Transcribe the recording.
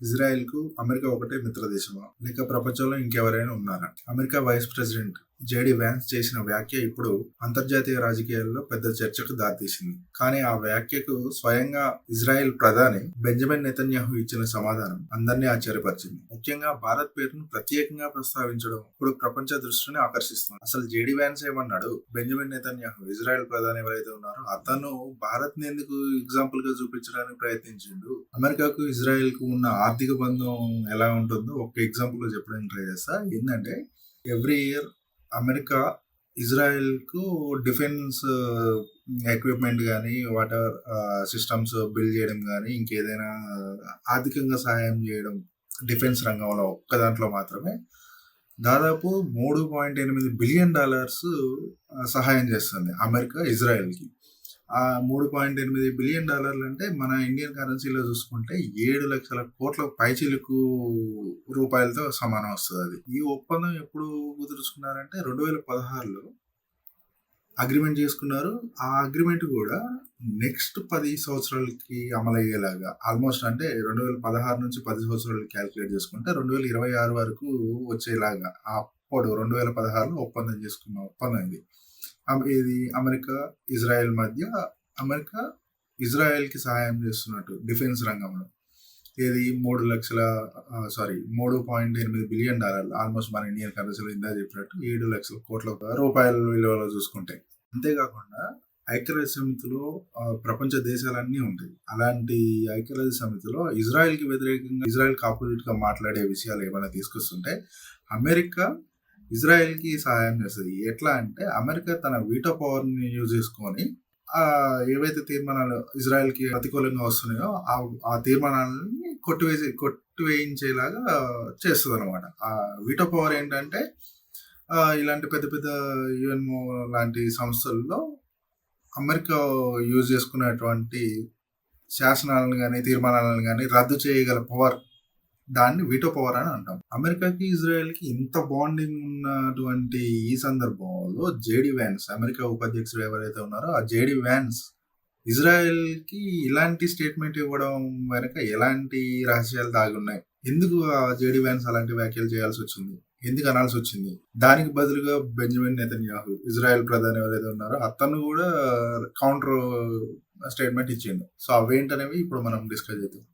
ఇజ్రాయెల్‌కు America ఒకటే మిత్ర దేశమా? లేక ప్రపంచంలో ఇంకెవరైనా ఉన్నారా? America vice president JD Vance చేసిన వ్యాఖ్య ఇప్పుడు అంతర్జాతీయ రాజకీయాల్లో పెద్ద చర్చకు దారితీసింది. కానీ ఆ వ్యాఖ్యకు స్వయంగా ఇజ్రాయెల్ ప్రధాని బెంజమిన్ నెతన్యాహు ఇచ్చిన సమాధానం అందరినీ ఆశ్చర్యపరిచింది. ముఖ్యంగా భారత్ పేరును ప్రత్యేకంగా ప్రస్తావించడం ఇప్పుడు ప్రపంచ దృష్టిని ఆకర్షిస్తుంది. అసలు జేడీ వ్యాన్స్ ఏమన్నాడు? బెంజమిన్ నెతన్యాహు ఇజ్రాయెల్ ప్రధాని ఎవరైతే ఉన్నారో అతను భారత్ ని ఎందుకు ఎగ్జాంపుల్ గా చూపించడానికి ప్రయత్నించిండు? అమెరికాకు ఇజ్రాయెల్ కు ఉన్న ఆర్థిక బంధం ఎలా ఉంటుందో ఒక ఎగ్జాంపుల్ గా చెప్పడానికి ట్రై చేస్తా. ఏంటంటే ఎవ్రీ ఇయర్ అమెరికా ఇజ్రాయెల్ కు డిఫెన్స్ ఎక్విప్మెంట్ కానీ వాటర్ సిస్టమ్స్ బిల్డ్ చేయడం కానీ ఇంకేదైనా ఆర్థికంగా సహాయం చేయడం డిఫెన్స్ రంగంలో ఒక్క దాంట్లో మాత్రమే దాదాపు $3.8 బిలియన్ సహాయం చేస్తుంది అమెరికా ఇజ్రాయెల్కి. ఆ $3.8 బిలియన్ అంటే మన ఇండియన్ కరెన్సీలో చూసుకుంటే 7 లక్షల కోట్ల పైచిలుకు రూపాయలతో సమానం వస్తుంది. అది ఈ ఒప్పందం ఎప్పుడు కుదుర్చుకున్నారంటే 2016లో అగ్రిమెంట్ చేసుకున్నారు. ఆ అగ్రిమెంట్ కూడా నెక్స్ట్ 10 సంవత్సరాలకి అమలయ్యేలాగా ఆల్మోస్ట్ అంటే 2016 నుంచి 10 సంవత్సరాలు క్యాలిక్యులేట్ చేసుకుంటే 2026 వరకు వచ్చేలాగా అప్పుడు 2016లో ఒప్పందం చేసుకున్న ఒప్పందం ఇది. ఇది అమెరికా ఇజ్రాయెల్ మధ్య అమెరికా ఇజ్రాయెల్కి సహాయం చేస్తున్నట్టు డిఫెన్స్ రంగంలో. ఇది $3.8 బిలియన్ ఆల్మోస్ట్ మన ఇండియన్ కరెన్సీలో ఇందా చెప్పినట్టు 7 లక్షల కోట్ల రూపాయల విలువలో చూసుకుంటే. అంతేకాకుండా ఐక్యరాజ్య సమితిలో ప్రపంచ దేశాలన్నీ ఉంటాయి. అలాంటి ఐక్యరాజ్య సమితిలో ఇజ్రాయెల్కి వ్యతిరేకంగా ఇజ్రాయెల్కి ఆపోజిట్ గా మాట్లాడే విషయాలు ఏమైనా తీసుకొస్తుంటే అమెరికా ఇజ్రాయెల్కి సహాయం చేస్తుంది. ఎట్లా అంటే అమెరికా తన వీటో పవర్ ని యూజ్ చేసుకొని ఏవైతే తీర్మానాలు ఇజ్రాయెల్కి ప్రతికూలంగా వస్తున్నాయో ఆ తీర్మానాలని కొట్టివేయించేలాగా చేస్తుంది అనమాట. ఆ వీటో పవర్ ఏంటంటే ఇలాంటి పెద్ద పెద్ద యుఎన్ఓ లాంటి సంస్థల్లో అమెరికా యూజ్ చేసుకునేటువంటి శాసనాలను కానీ తీర్మానాలను కానీ రద్దు చేయగల పవర్, దాన్ని వీటో పవర్ అని అంటాం. అమెరికాకి ఇజ్రాయెల్కి ఇంత బాండింగ్ ఉన్నటువంటి ఈ సందర్భంలో జేడీ వ్యాన్స్ అమెరికా ఉపాధ్యక్షుడు ఎవరైతే ఉన్నారో ఆ జేడీ వ్యాన్స్ ఇజ్రాయెల్కి ఇలాంటి స్టేట్మెంట్ ఇవ్వడం వెనక ఎలాంటి రహస్యాలు దాగి ఉన్నాయి? ఎందుకు ఆ జేడీ వ్యాన్స్ అలాంటి వ్యాఖ్యలు చేయాల్సి వచ్చింది? ఎందుకు అనాల్సి వచ్చింది? దానికి బదులుగా బెంజమిన్ నెతన్యాహు ఇజ్రాయెల్ ప్రధాని ఎవరైతే ఉన్నారో అతను కూడా కౌంటర్ స్టేట్మెంట్ ఇచ్చిండు. సో అవేంటనేవి ఇప్పుడు మనం డిస్కస్ చేద్దాం.